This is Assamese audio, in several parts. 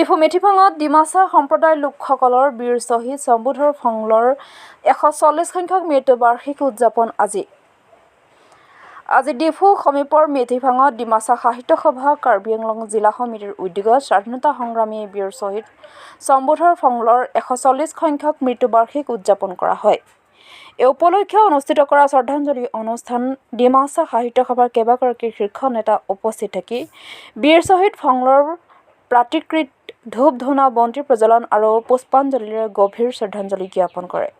ডিফু মেথিভাঙত ডিমাছা সম্প্ৰদায়ৰ লোকসকলৰ বীৰ শ্বহীদ সম্বোধৰ ফংলৰ 140 সংখ্যক মৃত্যুবাৰ্ষিক উদযাপন আজি ডিফু সমীপৰ মেথিভাঙত ডিমাছা সাহিত্য সভা কাৰ্বি আংলং জিলা সমিতিৰ উদ্যোগত স্বাধীনতা সংগ্ৰামী বীৰ শ্বহীদ সম্বোধৰ ফংলৰ 140 সংখ্যক মৃত্যুবাৰ্ষিক উদযাপন কৰা হয়। এই উপলক্ষে অনুষ্ঠিত কৰা শ্ৰদ্ধাঞ্জলি অনুষ্ঠান ডিমাছা সাহিত্য সভাৰ কেইবাগৰাকী শীৰ্ষ নেতা উপস্থিত থাকি বীৰ শ্বহীদ ফংলৰ প্ৰাতিকৃত ধূপ ধূনা বন্তি প্ৰজ্বলন আৰু পুষ্পাঞ্জলিৰে গভীৰ শ্ৰদ্ধাঞ্জলি জ্ঞাপন কৰে।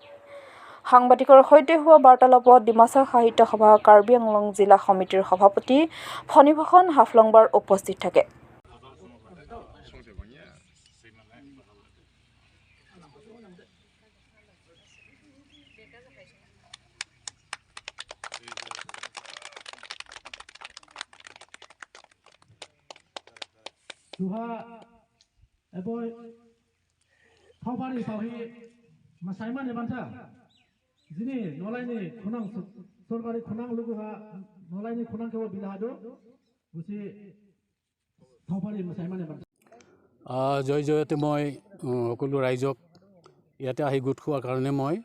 সাংবাদিকৰ সৈতে হোৱা বাৰ্তালাপত ডিমাছা সাহিত্য সভা কাৰ্বি আংলং জিলা সমিতিৰ সভাপতি ফণীভূষণ হাফলংবাৰ উপস্থিত থাকে। Tuha eboy thawbari sahi masaiman ebanta jini nolaini khunang sorkari khunang luguha nolaini khunang kewa bilado busi thawbari masaiman ebanta জয় জয়তে মই সকলো ৰাইজক ইয়াতে আহি গোট খোৱাৰ কাৰণে মই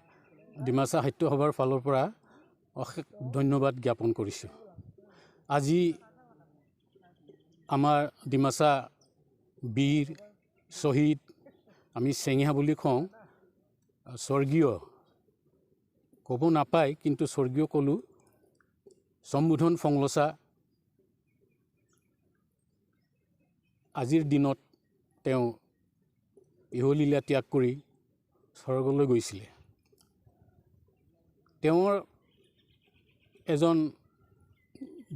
ডিমাছা সাহিত্য সভাৰ ফালৰ পৰা অশেষ ধন্যবাদ জ্ঞাপন কৰিছোঁ। আজি আমাৰ ডিমাছা বীৰ শ্বহীদ আমি চেঙিহা বুলি কওঁ, স্বৰ্গীয় ক'ব নাপায় কিন্তু স্বৰ্গীয় ক'লোঁ সম্বোধন ফংলছা আজিৰ দিনত তেওঁ ইহলীলা ত্যাগ কৰি স্বৰ্গলৈ গৈছিলে। তেওঁৰ এজন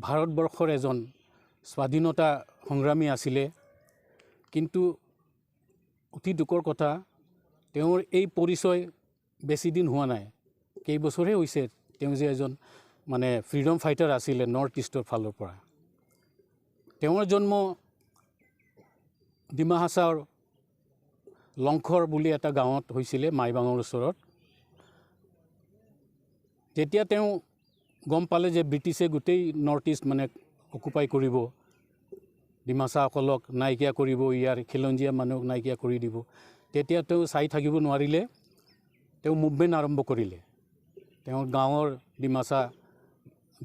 ভাৰতবৰ্ষৰ এজন স্বাধীনতা সংগ্ৰামী আছিলে, কিন্তু অতি দুখৰ কথা তেওঁৰ এই পৰিচয় বেছি দিন হোৱা নাই, কেইবছৰহে হৈছে তেওঁ যে এজন মানে ফ্ৰীডম ফাইটাৰ আছিলে নৰ্থ ইষ্টৰ ফালৰ পৰা। তেওঁৰ জন্ম ডিমা হাছাওৰ লংখৰ বুলি এটা গাঁৱত হৈছিলে মাইবাঙৰ ওচৰত। যেতিয়া তেওঁ গম পালে যে ব্ৰিটিছে গোটেই নৰ্থ ইষ্ট মানে অকুপাই কৰিব, ডিমাছাসকলক নাইকিয়া কৰিব, ইয়াৰ খিলঞ্জীয়া মানুহক নাইকিয়া কৰি দিব, তেতিয়া তেওঁ চাই থাকিব নোৱাৰিলে, তেওঁ মুভমেণ্ট আৰম্ভ কৰিলে। তেওঁৰ গাঁৱৰ ডিমাছা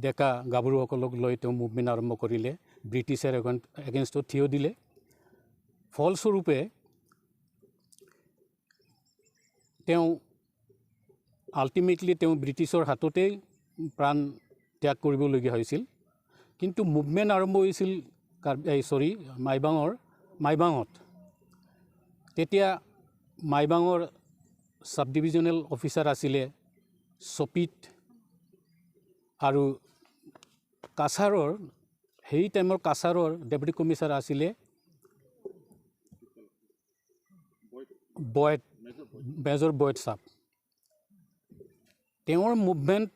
ডেকা গাভৰুসকলক লৈ তেওঁ মুভমেণ্ট আৰম্ভ কৰিলে, ব্ৰিটিছৰ এগেইনষ্টত থিয় দিলে। ফলস্বৰূপে তেওঁ আল্টিমেটলি তেওঁ ব্ৰিটিছৰ হাততেই প্ৰাণ ত্যাগ কৰিবলগীয়া হৈছিল। কিন্তু মুভমেণ্ট আৰম্ভ হৈছিল মাইবাঙত। তেতিয়া মাইবাঙৰ ছাব ডিভিজনেল অফিচাৰ আছিলে চপিত, আৰু কাছাৰৰ সেই টাইমৰ কাছাৰৰ ডেপুটি কমিছনাৰ আছিলে মেজৰ বয়ড ছাব। তেওঁৰ মুভমেণ্ট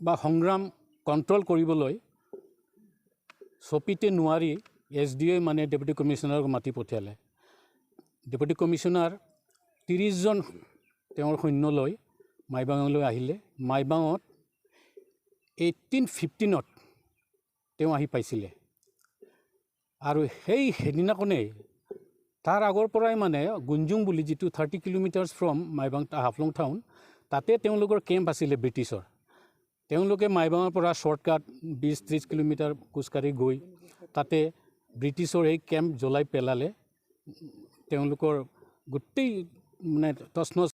বা সংগ্ৰাম কণ্ট্ৰল কৰিবলৈ চপিতে নোৱাৰি SDO মানে ডেপুটি কমিশ্যনাৰক মাতি পঠিয়ালে। ডেপুটি কমিশ্যনাৰ 30জন তেওঁৰ সৈন্য লৈ মাইবাঙলৈ আহিলে। মাইবাঙত 1815 তেওঁ আহি পাইছিলে, আৰু সেইদিনাখনেই তাৰ আগৰ পৰাই মানে গুঞ্জুং বুলি যিটো 30 kilometres from Maibang Haflong town, তাতে তেওঁলোকৰ কেম্প আছিলে ব্ৰিটিছৰ। তেওঁলোকে মাইবাঙৰ পৰা শ্বৰ্টকাট 20-30 কিলোমিটাৰ খোজকাঢ়ি গৈ তাতে ব্ৰিটিছৰ এই কেম্প জ্বলাই পেলালে। তেওঁলোকৰ গোটেই মানে তছনছ